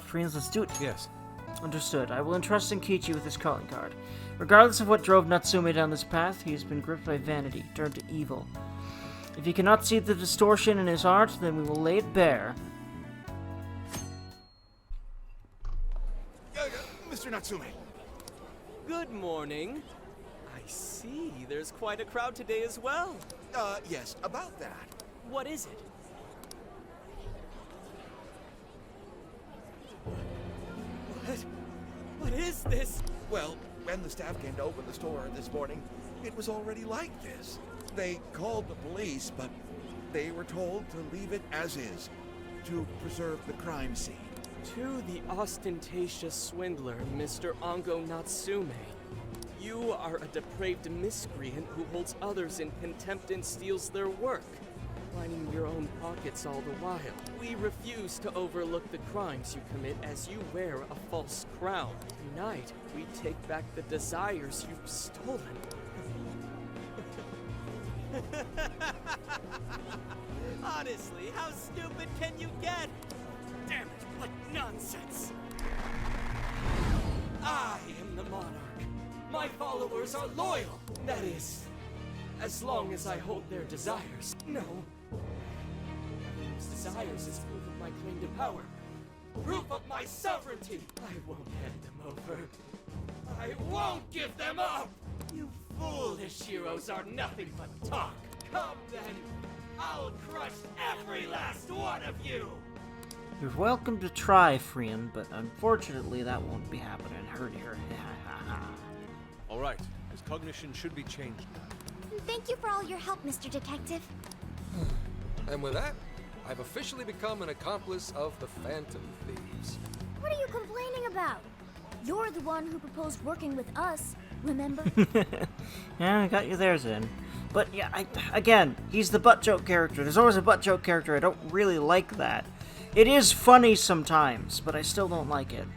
Friends, let's do it. Yes. Understood. I will entrust Senkichi with his calling card. Regardless of what drove Natsume down this path, he has been gripped by vanity, turned to evil. If he cannot see the distortion in his art, then we will lay it bare. Mr. Natsume. Good morning. I see. There's quite a crowd today as well. Yes, about that. What is it? What is this? Well, when the staff came to open the store this morning, it was already like this. They called the police, but they were told to leave it as is, to preserve the crime scene. To the ostentatious swindler, Mr. Ongo Natsume. You are a depraved miscreant who holds others in contempt and steals their work, lining your own pockets all the while. We refuse to overlook the crimes you commit as you wear a false crown. Tonight, we take back the desires you've stolen. Honestly, how stupid can you get? Damn it, what nonsense! I am the monarch. My followers are loyal. That is, as long as I hold their desires. No. Those desires is proof of my claim to power. Proof of my sovereignty. I won't hand them over. I won't give them up. You foolish heroes are nothing but talk. Come then. I'll crush every last one of you. You're welcome to try, friend, but unfortunately that won't be happening. Heard here. All right, his cognition should be changed now. Thank you for all your help, Mr. Detective. And with that, I've officially become an accomplice of the Phantom Thieves. What are you complaining about? You're the one who proposed working with us, remember? Yeah, I got you there, Zen. But yeah, again, he's the butt joke character. There's always a butt joke character. I don't really like that. It is funny sometimes, but I still don't like it.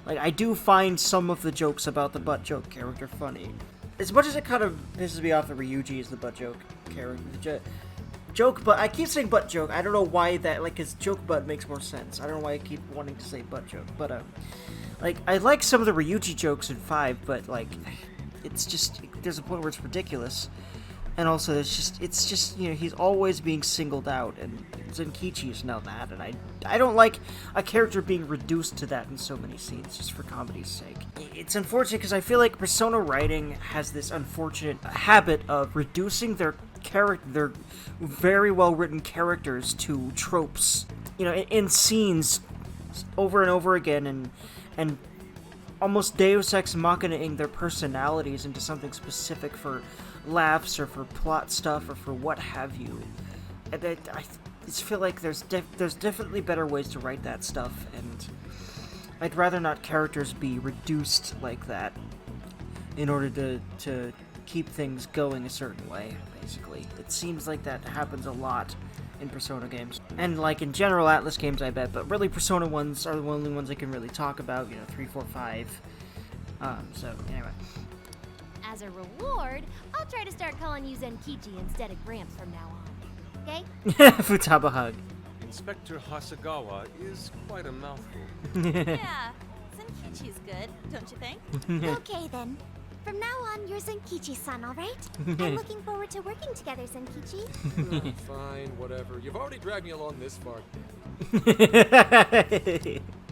Like, I do find some of the jokes about the butt joke character funny. As much as it kind of pisses me off that Ryuji is the butt joke character. Joke butt. I keep saying butt joke. I don't know why that, like, his joke butt makes more sense. I don't know why I keep wanting to say butt joke. But, like, I like some of the Ryuji jokes in 5, but, like, it's just, there's a point where it's ridiculous. And also, it's just, you know, he's always being singled out, and Zenkichi's know that, and I don't like a character being reduced to that in so many scenes, just for comedy's sake. It's unfortunate, because I feel like Persona writing has this unfortunate habit of reducing their very well-written characters to tropes, you know, in scenes over and over again, and almost Deus Ex Machina-ing their personalities into something specific for laughs or for plot stuff or for what have you. And I just feel like there's definitely better ways to write that stuff, and I'd rather not characters be reduced like that in order to keep things going a certain way, basically. It seems like that happens a lot in Persona games. And, like, in general Atlas games, I bet, but really Persona ones are the only ones I can really talk about, you know, 3, 4, 5. So, anyway. As a reward, I'll try to start calling you Zenkichi instead of Gramps from now on. Okay? Futaba hug. Inspector Hasagawa is quite a mouthful. Yeah, Zenkichi's good, don't you think? Okay then. From now on, you're Zenkichi-san, alright? I'm looking forward to working together, Zenkichi. Fine, whatever. You've already dragged me along this far.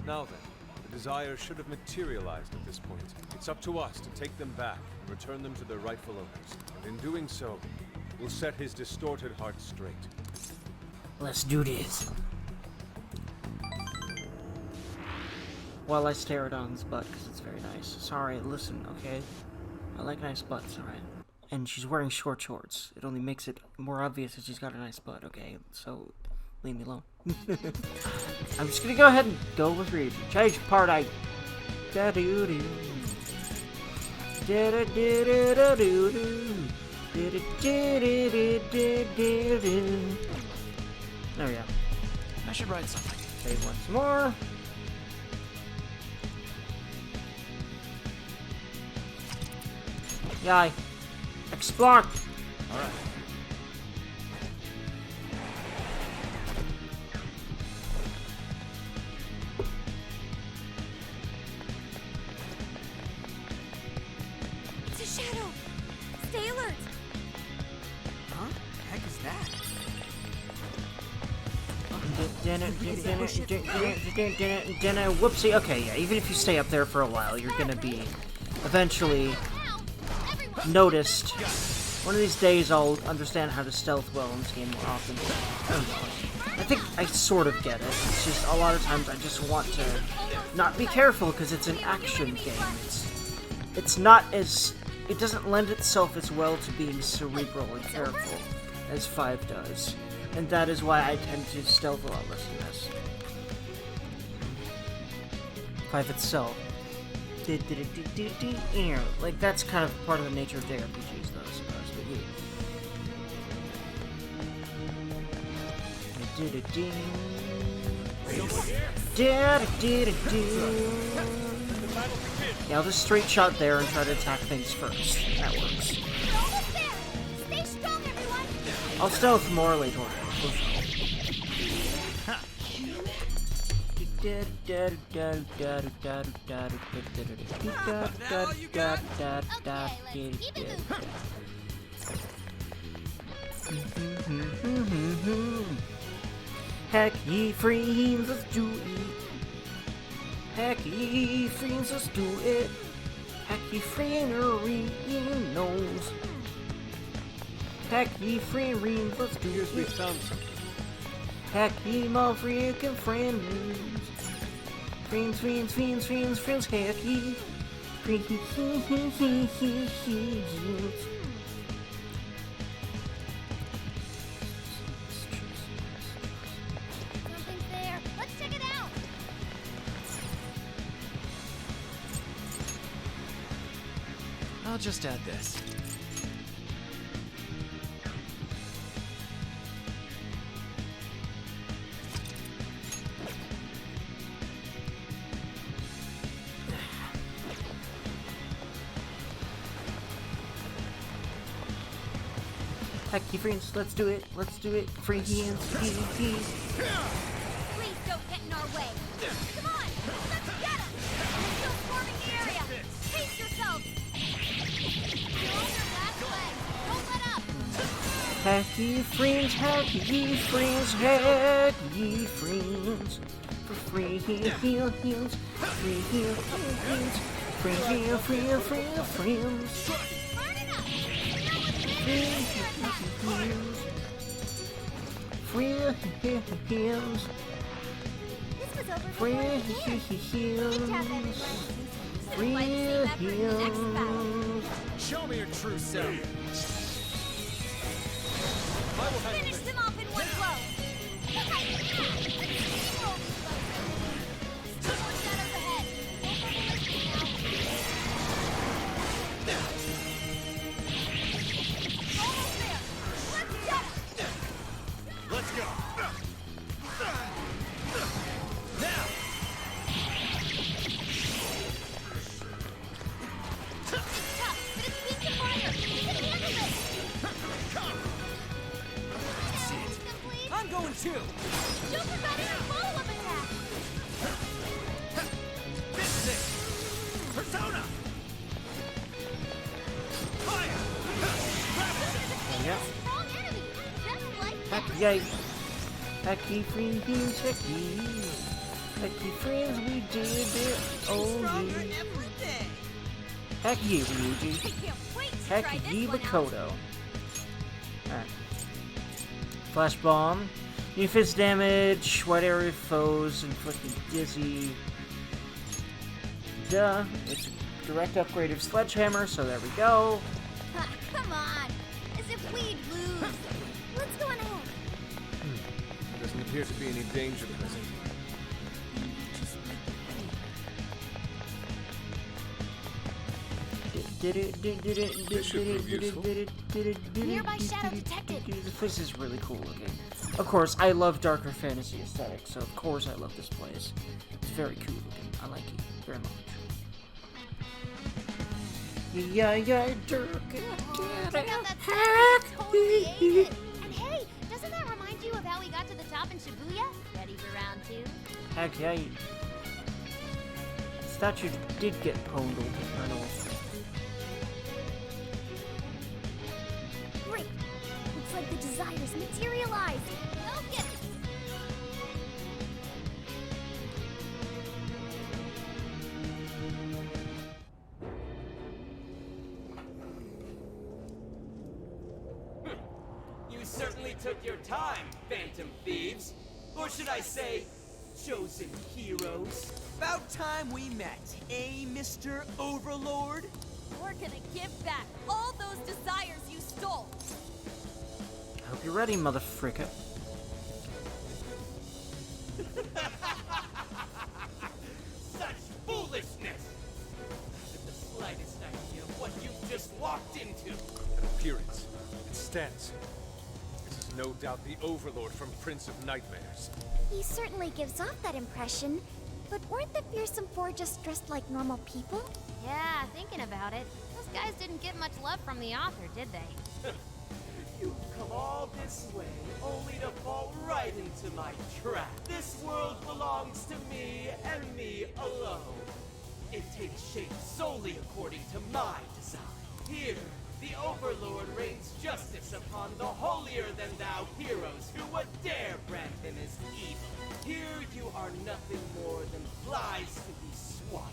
Now then, the desire should have materialized at this point. It's up to us to take them back and return them to their rightful owners. And in doing so, we'll set his distorted heart straight. Let's do this. While I stare at On's butt, because it's very nice. Sorry, listen, okay? I like nice butts, alright? And she's wearing short shorts. It only makes it more obvious that she's got a nice butt, okay? So, leave me alone. I'm just gonna go ahead and go with Reed. Change part I... Da-doo-doo. Da-da-doo-doo-doo-doo. Da-da-doo-doo-doo-doo-doo. There we go. I should write something. Save once more. Yay. Explore! Alright. Whoopsie. Okay, yeah, even if you stay up there for a while, you're gonna be eventually noticed. One of these days I'll understand how to stealth well in this game more often. I don't know. I think I sort of get it. It's just a lot of times I just want to not be careful because it's an action game. It's not as... It doesn't lend itself as well to being cerebral and careful as 5 does. And that is why I tend to stealth a lot less in this. 5 itself. Like, that's kind of part of the nature of JRPGs, though, I suppose. But yeah, I'll just straight shot there and try to attack things first. That works. Stay strong, everyone! I'll stealth more later. Heck ye friends, let's do it. Heck ye friends, let's do it. Heck ye friendery knows. Heck ye friends, let's do Here's we it. found something. Heck ye my freaking friends. Friends, heck ye. Something's there. Let's check it out. I'll just add this. Heck ye friends, let's do it. Let's do it. Free hands. Please don't get in our way. Come on, let's get him. They're still swarming the area. Pace yourselves. You're on your last leg. Don't let up. Heck ye friends, heck ye friends, heck ye friends. For free heals, free heals, free friends. Burn it up. Free hands. This was over Free before it hands. Good job, everyone. Free This is why the same effort in the next battle. hands. Show me your true self. Finish them off in one blow. Look right now. Let's steamroll these bugs. Still more shadows ahead. Don't overlook me now. Almost there. Let's get him. Let's go. Now. It's tough, but it's weak to fire. You can handle this. Challenge complete. I'm going too. Don't forget your follow-up attack. This is it. Persona. Fire. Yeah. Strong enemy. Just like Heck that. yay. Heck ye friends, heck ye. Heck ye friends, we did it. Oh ye. every day. Heck ye, Ryuji. I can't wait to Heck try this ye, one out. Makoto. Alright. Flash bomb. New fist damage. Wide area foes. Inflicting dizzy. Duh. It's a direct upgrade of Sledgehammer, so there we go. Ha, come on. As if we'd lose. Let's go on ahead. There doesn't appear to be any danger present. This should prove useful. Nearby shadow detected. This place is really cool looking. Of course, I love darker fantasy aesthetics, so of course I love this place. It's very cool looking. I like it very much. Yeah, Dirk. Check out that sign. Totally ate it. And hey, doesn't that remind you of how we got to the top in Shibuya? Ready for round 2? Heck yeah. Statue did get pwned, Colonel. Great. Looks like the desires materialized. Go get it. took your time, Phantom Thieves. Or should I say, chosen heroes? About time we met, eh, Mr. Overlord? We're gonna give back all those desires you stole. I hope you're ready, motherfricker. Such foolishness! With the slightest idea of what you've just walked into. An appearance. It stands. This is no doubt the Overlord from Prince of Nightmares. He certainly gives off that impression, but weren't the fearsome four just dressed like normal people? Yeah, thinking about it, those guys didn't get much love from the author, did they? You've come all this way, only to fall right into my trap. This world belongs to me and me alone. It takes shape solely according to my design. Here, the Overlord rains justice upon the holier-than-thou heroes who would dare brand him as evil. Here you are nothing more than flies to be swatted.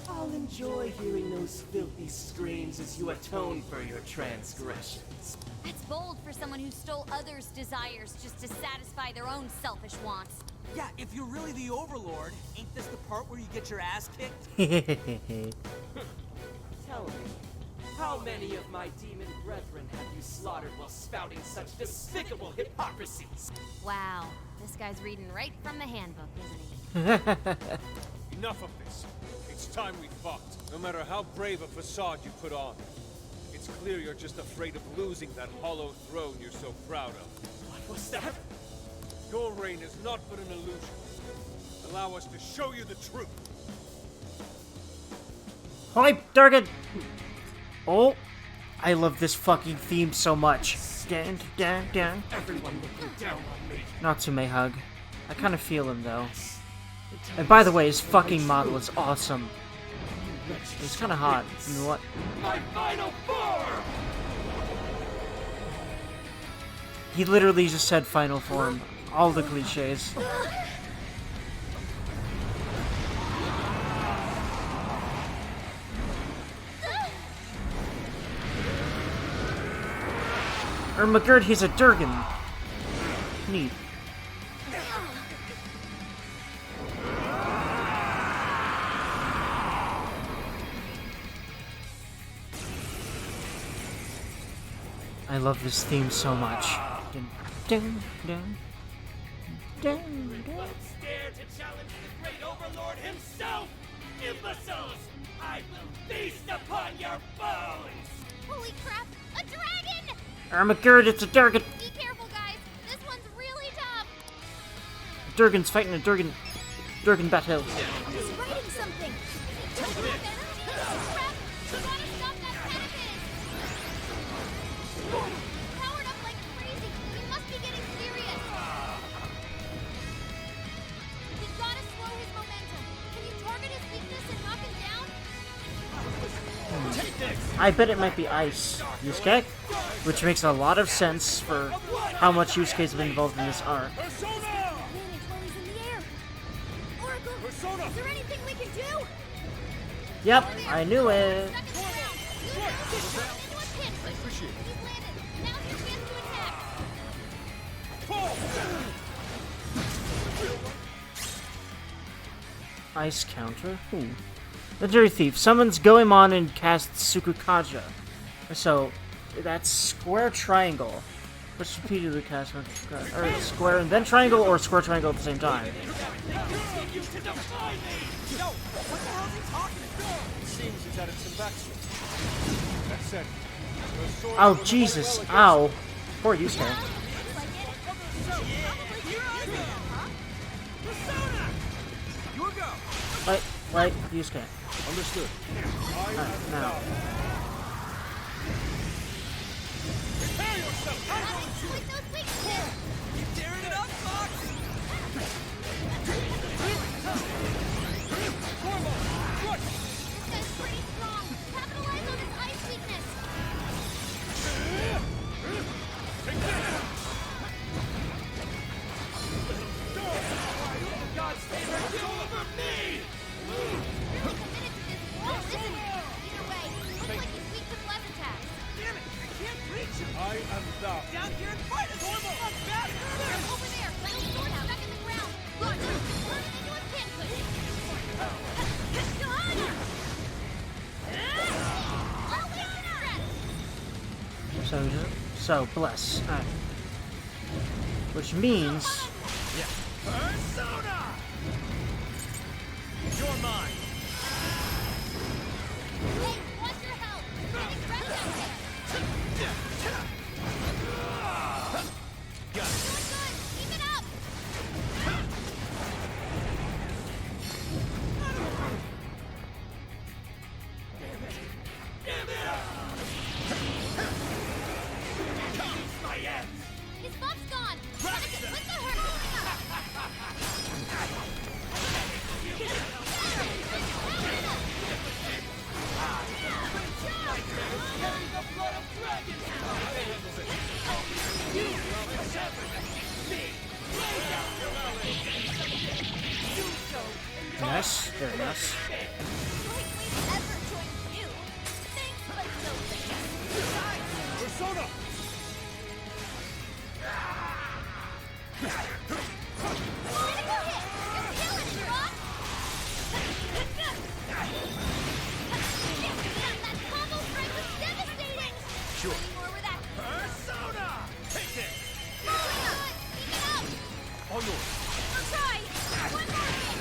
I'll enjoy hearing those filthy screams as you atone for your transgressions. That's bold for someone who stole others' desires just to satisfy their own selfish wants. Yeah, if you're really the Overlord, ain't this the part where you get your ass kicked? Tell me, how many of my demon brethren have you slaughtered while spouting such despicable hypocrisies? Wow, this guy's reading right from the handbook, isn't he? Enough of this. It's time we fought. No matter how brave a facade you put on, it's clear you're just afraid of losing that hollow throne you're so proud of. What was that? Your reign is not but an illusion. Allow us to show you the truth. Hype, Dergy! Oh, I love this fucking theme so much. Down, down, down. Everyone looking down on me. Natsume hug. I kind of feel him though. And by the way, his fucking model is awesome. It's kind of hot. You know what? My final form! He literally just said final form. All the cliches. Ermagerd, he's a Durgan. Neat. I love this theme so much. Dun, dun, dun, dun, dun. Won't dare to challenge the great Overlord himself! Imbeciles! I will feast upon your bones! Holy crap, a dragon! Ermagerd, it's a Durgan. Be careful, guys. This one's really tough. Durgan's fighting a Durgan. Durgan battle. He's writing something! Crap, we gotta stop that pen of his. Powered up like crazy. He must be getting serious. We've gotta slow his momentum. Can you target his weakness and knock him down? Take this! I bet it might be ice. Yusuke? Which makes a lot of sense for how much Yusuke's been involved in this arc. Manage while he's in the air! Oracle, is there anything we can do? Yep, I knew it. Stuck in the ground. Use your position into a pinch. He's landed. Now's your chance to attack. Ice counter? Legendary Thief summons Goemon and casts Sukukaja. So, that's square triangle. Which repeatedly cast or square and then triangle or square triangle at the same time. Continue to defy me! Yo, what the hell is he talking about? It seems he's added some backstory. That said, your sword Oh, will Jesus. well Ow. Poor Yusuke. Your go! Wait, Yusuke. understood. Alright, now. Prepare yourself! Exploit those weaknesses. Keep tearing it up, Fox! This guy's pretty strong. Capitalize on his ice weakness. God's favor is over me! Really committed to this war, isn't he? Either way, looks like he's weak to bless attacks. Damn it, I can't reach him! I am thou. Down here and fight us! So bless. Alright. Which means... Persona! You're mine. Hey, watch your health! Getting wrecked out there! Got it. Doing good! Keep it up! My ass! His buff's gone! With the hurt! Nice. Very nice. Great way to ever join you! Thanks, but no thanks! Persona! Critical hit! You're killing it, Ron! That combo strike was devastating! Sure. Any more with that? Persona! Take this! Keep it up! All yours. I'll try! One more hit!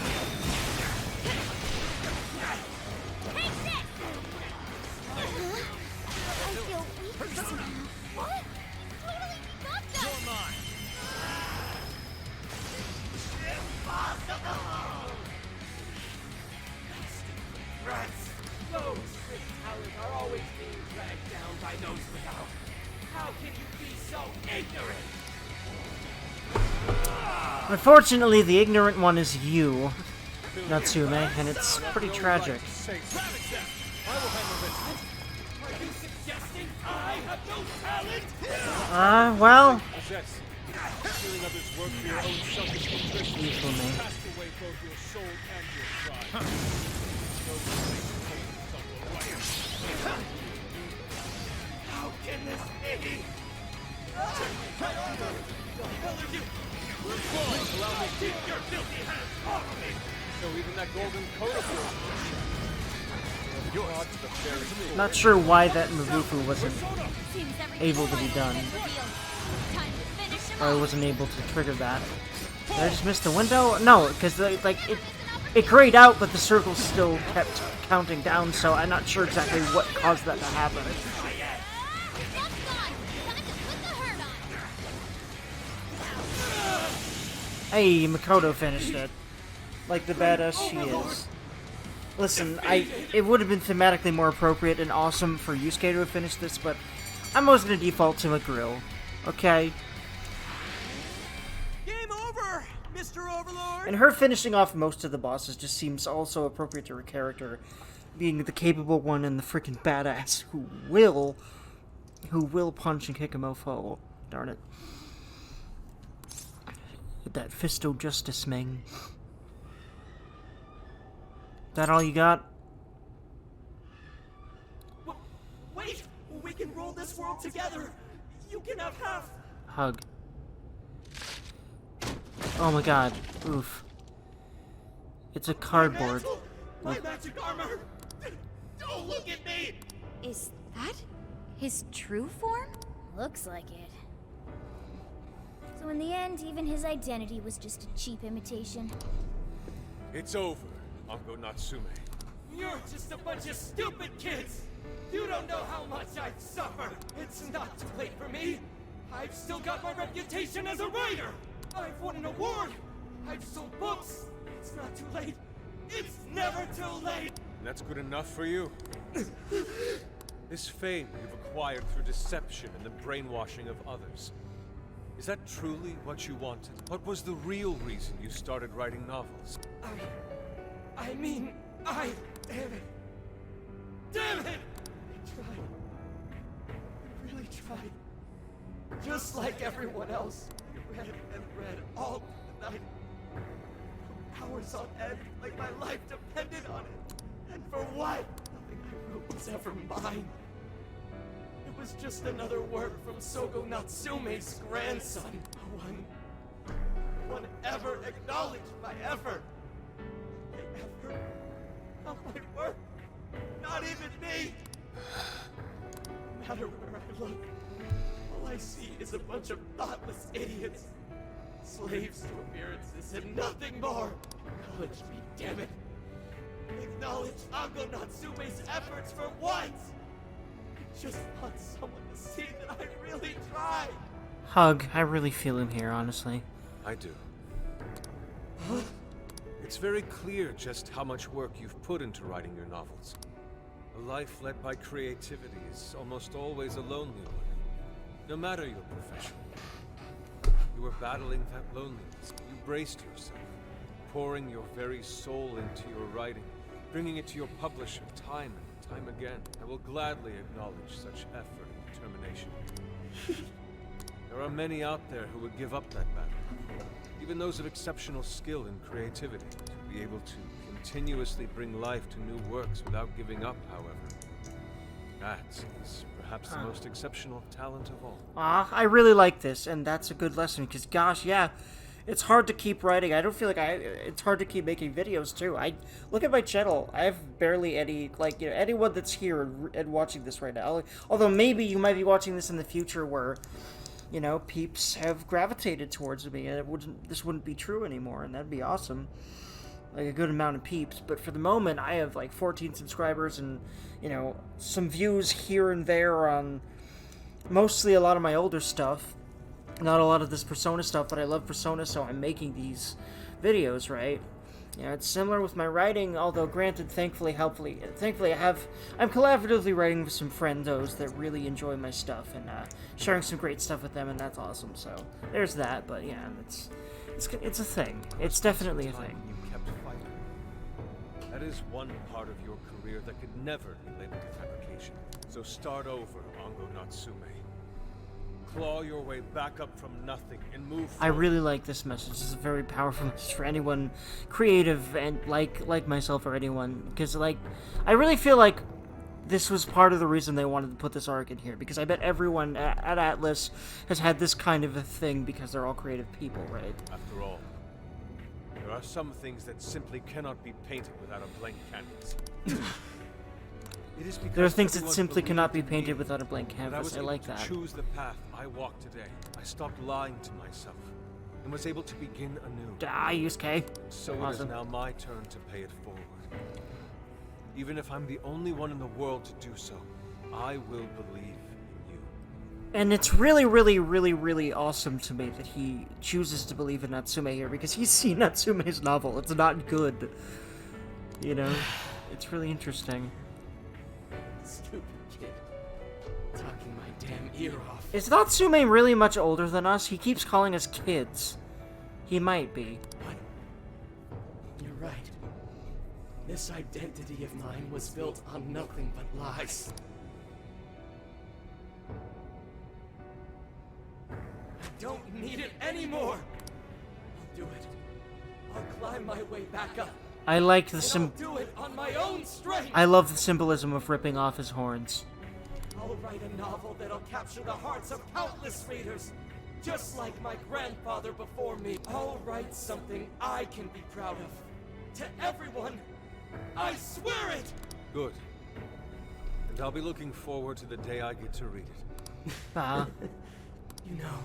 Take this! I feel weak somehow. What? Totally got that! You're mine! Rats! Those with talent are always being dragged down by those without. How can you be so ignorant? Unfortunately, the ignorant one is you, Natsume, and it's pretty tragic. Ravage them! I will handle this. Are you suggesting I have no talent? Well, Possess. Stealing others' work for your own selfish interests. Evil me. Cast away both your soul and your pride. No place to hold yourself a right. How can this be? What the hell are you? Allow me to keep your filthy hands off me! So even that golden coat of yours. Yours. The very not sure why that Mabufu wasn't Seems everything able to be done, has been revealed. Time to finish him or I off. wasn't able to trigger that. Did I just miss the window? No, because like it grayed out, but the circle still kept counting down. So I'm not sure exactly what caused that to happen. Buff's gone! Time to put the hurt on! Hey, Makoto finished it. Like the badass she is. Listen, it would have been thematically more appropriate and awesome for Yusuke to have finished this, but I'm always going to default to McGrill. Okay? Game over, Mr. Overlord! And her finishing off most of the bosses just seems also appropriate to her character, being the capable one and the freaking badass who will punch and kick a mofo. Darn it. That Fisto Justice Ming. That all you got? Wait! We can rule this world together! You can have half! Hug. Oh my god. Oof. It's a cardboard. My magic armor! Don't look at me! Is that his true form? Looks like it. So in the end, even his identity was just a cheap imitation. It's over, Uncle Natsume. You're just a bunch of stupid kids! You don't know how much I've suffered! It's not too late for me! I've still got my reputation as a writer! I've won an award! I've sold books! It's not too late! It's never too late! That's good enough for you? This fame you've acquired through deception and the brainwashing of others. Is that truly what you wanted? What was the real reason you started writing novels? I mean, damn it! Damn it! I tried. I really tried. Just like everyone else. Read and read all the night. Hours on end, like my life depended on it. And for what? Nothing I wrote was ever mine. It was just another work from Sogo Natsume's grandson. No one ever acknowledged my effort. The effort of my work. Not even me. No matter where I look, I see is a bunch of thoughtless idiots. Slaves to appearances and nothing more. Acknowledge me, damn it. Acknowledge Ango Natsume's efforts for once. I just want someone to see that I really tried. Hug, I really feel him here, honestly. I do. It's very clear just how much work you've put into writing your novels. A life led by creativity is almost always a lonely one, no matter your profession. You were battling that loneliness. You braced yourself, pouring your very soul into your writing, bringing it to your publisher time and time again. I will gladly acknowledge such effort and determination. There are many out there who would give up that battle, even those of exceptional skill and creativity, to be able to continuously bring life to new works without giving up, however. That is perhaps the most exceptional talent of all. I really like this, and that's a good lesson, because gosh, yeah, it's hard to keep writing. I don't feel like it's hard to keep making videos, too. I look at my channel, I have barely any, like, you know, anyone that's here and watching this right now, although maybe you might be watching this in the future where, you know, peeps have gravitated towards me, and this wouldn't be true anymore, and that'd be awesome. Like, a good amount of peeps, but for the moment, I have, like, 14 subscribers and, you know, some views here and there on mostly a lot of my older stuff. Not a lot of this Persona stuff, but I love Persona, so I'm making these videos, right? You know, it's similar with my writing, although granted, thankfully, I'm collaboratively writing with some friendos that really enjoy my stuff, and sharing some great stuff with them, and that's awesome, so there's that, but yeah, it's a thing. It's definitely a thing. You kept fighting. That is one part of your career that could never be labeled a fabrication. So start over, Ango Natsume. Claw your way back up from nothing and move forward. I really like this message. It's a very powerful message for anyone creative and like myself or anyone, because like I really feel like this was part of the reason they wanted to put this arc in here, because I bet everyone at Atlas has had this kind of a thing because they're all creative people, right? After all, there are some things that simply cannot be painted without a blank canvas. There are things that simply cannot be painted without a blank canvas. I like that. I was able to choose the path I walk today. I stopped lying to myself and was able to begin anew. Yusuke. So it is now my turn to pay it forward. Even if I'm the only one in the world to do so, I will believe in you. And it's really, really, really, really awesome to me that he chooses to believe in Natsume here, because he's seen Natsume's novel. It's not good. You know? It's really interesting. Stupid kid. Talking my damn ear off. Is Natsume really much older than us? He keeps calling us kids. He might be. What? You're right. This identity of mine was built on nothing but lies. I don't need it anymore. I'll do it. I'll climb my way back up. I like the I'll do it on my own strength. I love the symbolism of ripping off his horns. I'll write a novel that'll capture the hearts of countless readers, just like my grandfather before me. I'll write something I can be proud of. To everyone, I swear it! Good. And I'll be looking forward to the day I get to read it. You know,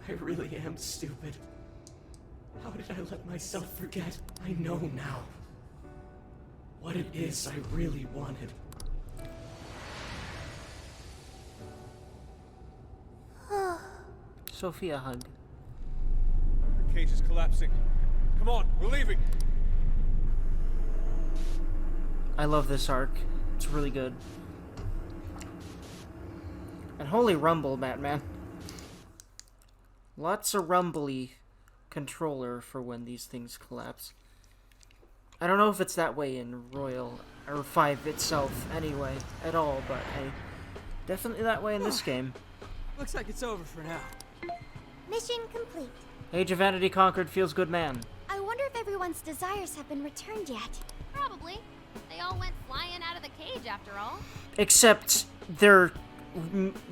I really am stupid. How did I let myself forget? I know now what it is I really wanted. Sophia hug. The cage is collapsing. Come on, we're leaving. I love this arc. It's really good. And holy rumble, Batman. Lots of rumbly controller for when these things collapse. I don't know if it's that way in Royal or 5 itself anyway at all, but hey, definitely that way in this game. Looks like it's over for now. Mission complete. Age of Vanity conquered, feels good man. I wonder if everyone's desires have been returned yet. Probably. They all went flying out of the cage after all. Except there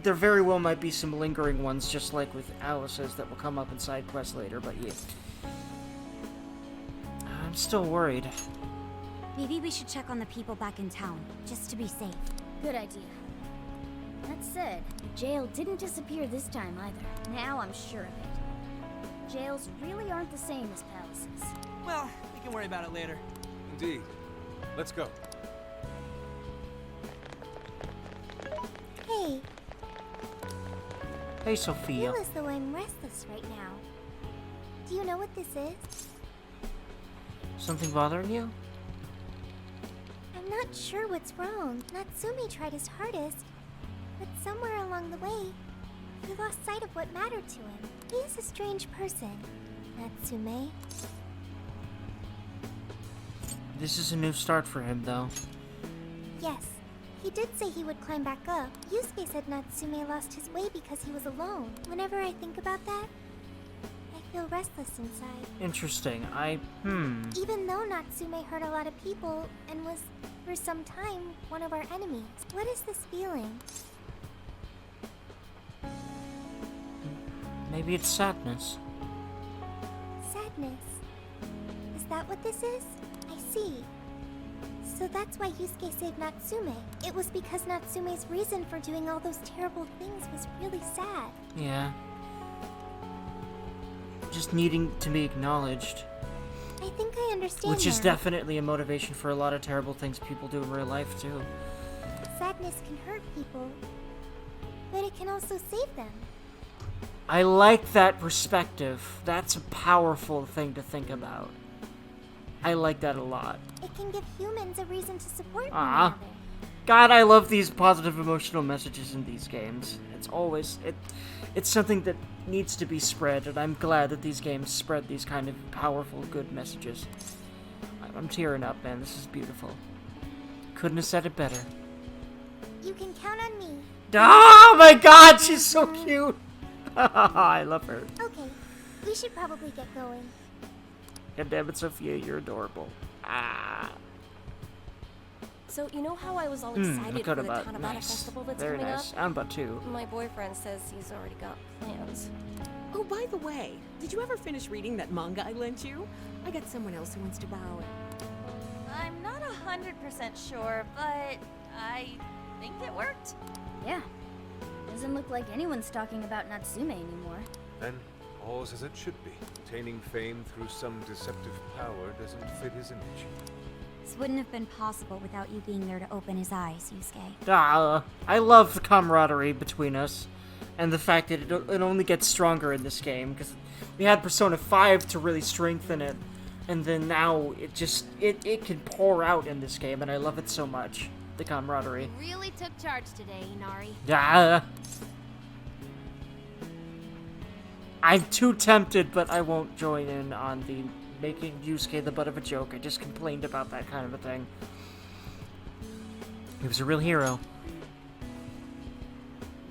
very well might be some lingering ones, just like with Alice's, that will come up in side quests later, but yeah. I'm still worried. Maybe we should check on the people back in town, just to be safe. Good idea. That said, the jail didn't disappear this time either. Now I'm sure of it. Jails really aren't the same as palaces. Well, we can worry about it later. Indeed. Let's go. Hey, Hey, Sophia. feel as though I'm restless right now. Do you know what this is? Something bothering you? I'm not sure what's wrong. Natsume tried his hardest, but somewhere along the way, he lost sight of what mattered to him. He is a strange person, Natsume. This is a new start for him, though. Yes, he did say he would climb back up. Yusuke said Natsume lost his way because he was alone. Whenever I think about that, I feel restless inside. Interesting. Even though Natsume hurt a lot of people and was, for some time, one of our enemies. What is this feeling? Maybe it's sadness. Sadness. Is that what this is? I see. So that's why Yusuke saved Natsume. It was because Natsume's reason for doing all those terrible things was really sad. Yeah. Just needing to be acknowledged. I think I understand Which is now. definitely a motivation for a lot of terrible things people do in real life, too. Sadness can hurt people, but it can also save them. I like that perspective. That's a powerful thing to think about. I like that a lot. It can give humans a reason to support one Ah. another. God, I love these positive emotional messages in these games. It's always it's something that needs to be spread, and I'm glad that these games spread these kind of powerful, good messages. I'm tearing up, man. This is beautiful. Couldn't have said it better. You can count on me. Oh my God, she's so cute. I love her. Okay, we should probably get going. God damn it, Sophia, you're adorable. Ah. So, you know how I was all excited for the Tanabata, Tanabata nice. festival that's Very coming nice. up? I'm about to. My boyfriend says he's already got plans. Oh, by the way, did you ever finish reading that manga I lent you? I got someone else who wants to borrow it. I'm not 100% sure, but I think it worked. Yeah. Doesn't look like anyone's talking about Natsume anymore. Then, all's as it should be. Obtaining fame through some deceptive power doesn't fit his image. This wouldn't have been possible without you being there to open his eyes, Yusuke. I love the camaraderie between us, and the fact that it only gets stronger in this game, because we had Persona 5 to really strengthen it, and then now it can pour out in this game, and I love it so much. The camaraderie. You really took charge today, Inari. I'm too tempted, but I won't join in on the making Yusuke the butt of a joke. I just complained about that kind of a thing. He was a real hero.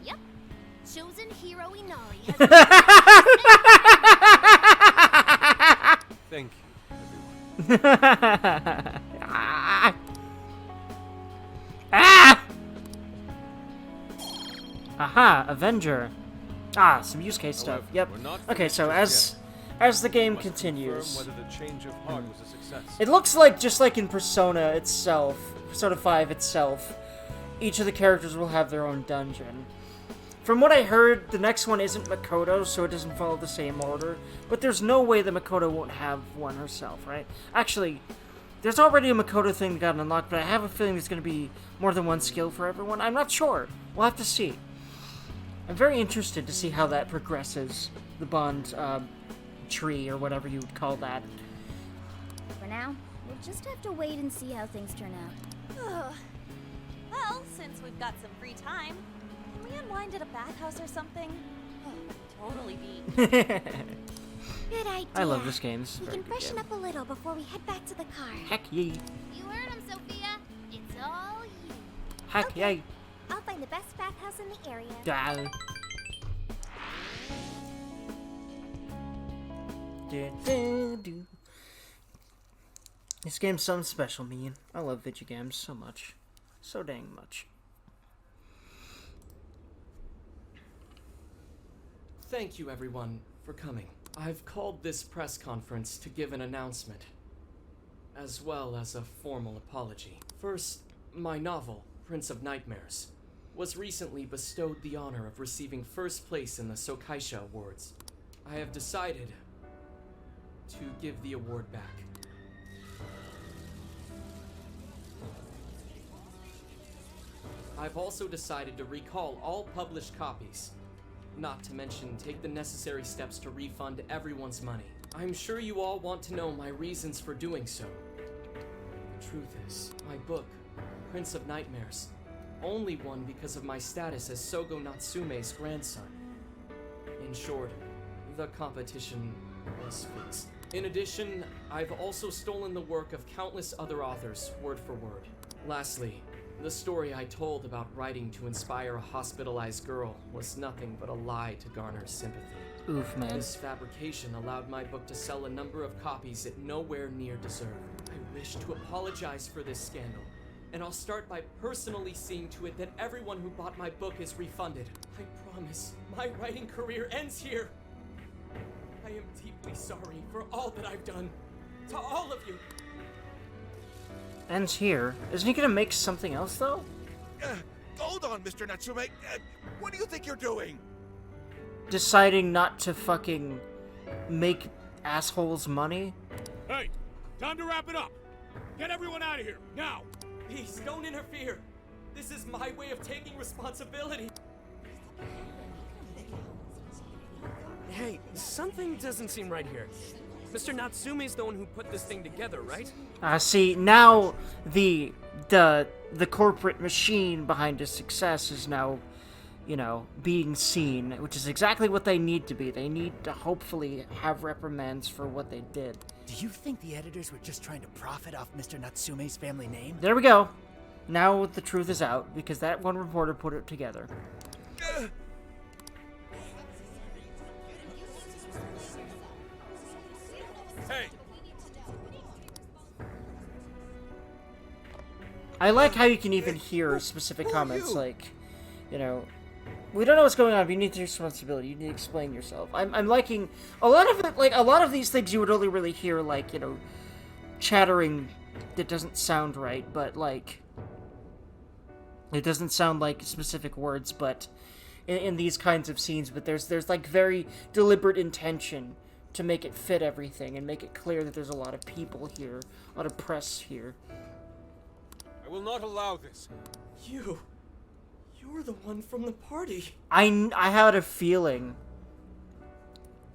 Yep. Chosen hero Inari has Thank you, everyone. Aha, Avenger. Some Yusuke stuff. However, Yep. we're not Okay, finished so just as the game Must continues, confirm whether the change of heart was a success. it looks like just like in Persona itself, Persona 5 itself, each of the characters will have their own dungeon. From what I heard, the next one isn't Makoto, so it doesn't follow the same order. But there's no way that Makoto won't have one herself, right? Actually, there's already a Makoto thing that got unlocked, but I have a feeling there's going to be more than one skill for everyone. I'm not sure. We'll have to see. I'm very interested to see how that progresses. The bond tree, or whatever you would call that. For now, we'll just have to wait and see how things turn out. Well, since we've got some free time, can we unwind at a bathhouse or something? Oh, totally be. Good idea. I love this game. It's a We very can good freshen game. up a little before we head back to the car. Heck yay. You heard him, Sophia. It's all you. Heck Okay. yay. I'll find the best bathhouse in the area. Da. Du. This game's something special, man. I love video games so much. So dang much. Thank you, everyone, for coming. I've called this press conference to give an announcement, as well as a formal apology. First, my novel, Prince of Nightmares. was recently bestowed the honor of receiving first place in the Sokaisha Awards. I have decided to give the award back. I've also decided to recall all published copies. Not to mention, take the necessary steps to refund everyone's money. I'm sure you all want to know my reasons for doing so. The truth is, my book, Prince of Nightmares, only won because of my status as Sogo Natsume's grandson. In short, the competition was fixed. In addition, I've also stolen the work of countless other authors, word for word. Lastly, the story I told about writing to inspire a hospitalized girl was nothing but a lie to garner sympathy. Oof, man. This fabrication allowed my book to sell a number of copies it nowhere near deserved. I wish to apologize for this scandal, and I'll start by personally seeing to it that everyone who bought my book is refunded. I promise, my writing career ends here. I am deeply sorry for all that I've done. To all of you. Ends here. Isn't he gonna make something else, though? Hold on, Mr. Natsume. What do you think you're doing? Deciding not to fucking make assholes money? Hey, time to wrap it up. Get everyone out of here, now. Please, don't interfere. This is my way of taking responsibility. Hey, something doesn't seem right here. Mr. Natsume's the one who put this thing together, right? See, now the corporate machine behind his success is now, you know, being seen, which is exactly what they need to be. They need to hopefully have reprimands for what they did. Do you think the editors were just trying to profit off Mr. Natsume's family name? There we go. Now the truth is out, because that one reporter put it together. Hey! I like how you can even hear specific comments, like, you know, we don't know what's going on, but you need to take responsibility, you need to explain yourself. I'm liking, a lot of it, like, a lot of these things you would only really hear, like, you know, chattering that doesn't sound right, but, like, it doesn't sound like specific words, but in these kinds of scenes, but there's like, very deliberate intention to make it fit everything, and make it clear that there's a lot of people here, a lot of press here. I will not allow this. You're the one from the party. I had a feeling,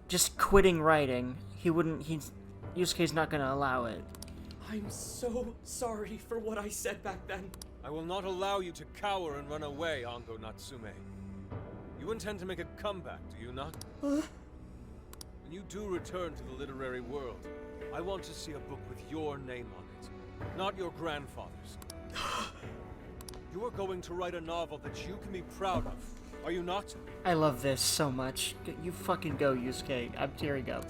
just quitting writing, Yusuke's not gonna allow it. I'm so sorry for what I said back then. I will not allow you to cower and run away, Ango Natsume. You intend to make a comeback, do you not? When you do return to the literary world, I want to see a book with your name on it, not your grandfather's. You are going to write a novel that you can be proud of, are you not? I love this so much. You fucking go, Yusuke. I'm tearing up.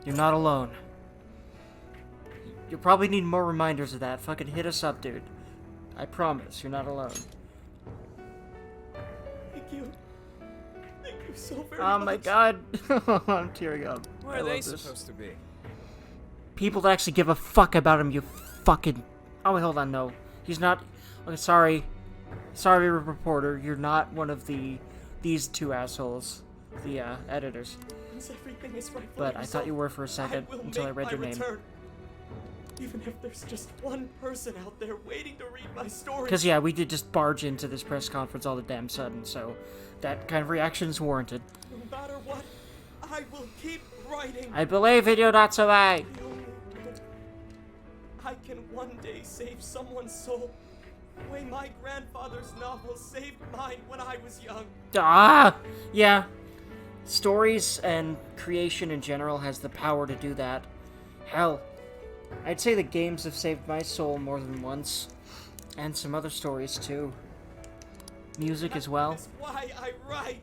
You're not alone. You'll probably need more reminders of that. Fucking hit us up, dude. I promise, you're not alone. Thank you. Thank you so very much. Oh my god. I'm tearing up. Where are they supposed to be? People that actually give a fuck about him, you fucking... Oh, wait, hold on, no. He's not... Okay, sorry. Sorry, reporter. You're not one of these two assholes. The, editors. Everything is right. But I thought you were for a second until I read your name. Even if there's just one person out there waiting to read my story. Because, yeah, we did just barge into this press conference all the damn sudden, so that kind of reaction is warranted. No matter what, I will keep writing. I believe in you, Natsume! I can one day save someone's soul, the way my grandfather's novel saved mine when I was young. Yeah. Stories and creation in general has the power to do that. Hell, I'd say the games have saved my soul more than once. And some other stories, too. Music as well. That's why I write.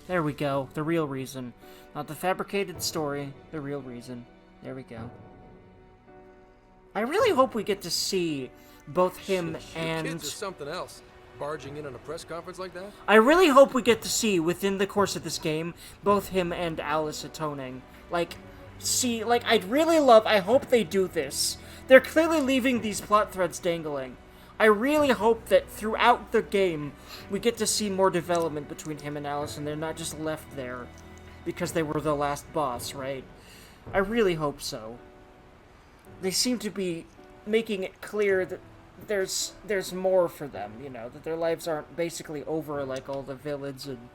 There we go. The real reason. Not the fabricated story. The real reason. There we go. I really hope we get to see both him and... Kids are something else. Barging in on a press conference like that? I really hope we get to see, within the course of this game, both him and Alice atoning. Like, see, like, I'd really love... I hope they do this. they're clearly leaving these plot threads dangling. I really hope that throughout the game, we get to see more development between him and Alice, and they're not just left there because they were the last boss, right? I really hope so. They seem to be making it clear that there's more for them, you know, that their lives aren't basically over like all the villains and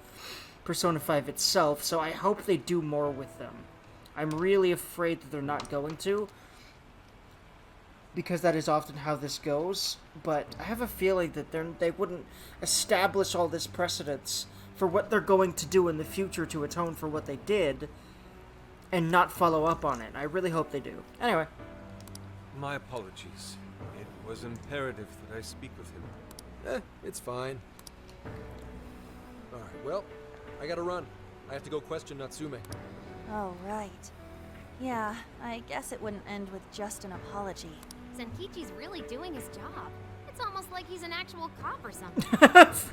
Persona 5 itself, so I hope they do more with them. I'm really afraid that they're not going to, because that is often how this goes, but I have a feeling that they wouldn't establish all this precedence for what they're going to do in the future to atone for what they did, and not follow up on it. I really hope they do. Anyway. My apologies. It was imperative that I speak with him. It's fine. Alright, well, I gotta run. I have to go question Natsume. Oh, right. Yeah, I guess it wouldn't end with just an apology. Senkichi's really doing his job. It's almost like he's an actual cop or something.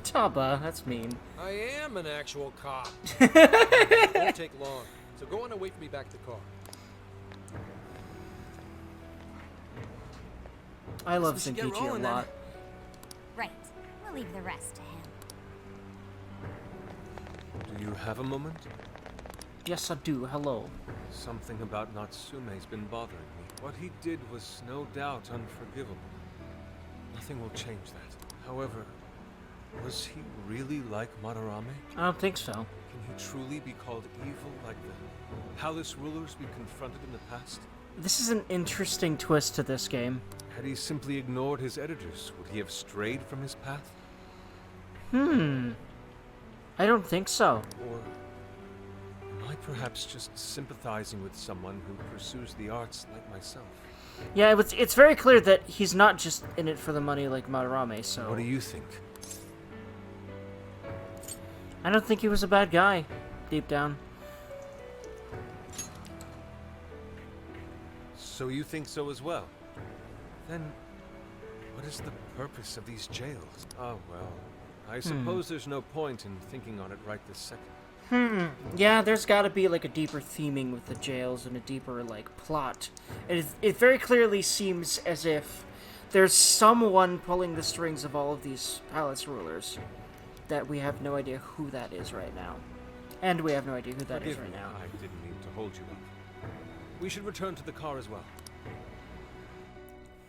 Taba, that's mean. I am an actual cop. It won't take long, so go on and wait for me back at the car. I love Senkichi a lot. Right. We'll leave the rest to him. Do you have a moment? Yes, I do. Hello. Something about Natsume's been bothering me. What he did was no doubt unforgivable. Nothing will change that. However, was he really like Madarame? I don't think so. Can he truly be called evil like the palace rulers we confronted in the past? This is an interesting twist to this game. Had he simply ignored his editors, would he have strayed from his path? I don't think so. Or am I perhaps just sympathizing with someone who pursues the arts like myself? Yeah, it's very clear that he's not just in it for the money like Madarame, so... What do you think? I don't think he was a bad guy, deep down. So you think so as well? Then, what is the purpose of these jails? Oh, well, I suppose there's no point in thinking on it right this second. Yeah, there's gotta be, like, a deeper theming with the jails and a deeper, like, plot. It very clearly seems as if there's someone pulling the strings of all of these palace rulers that we have no idea who that is right now. And we have no idea who that is right now. I didn't mean to hold you up. We should return to the car as well.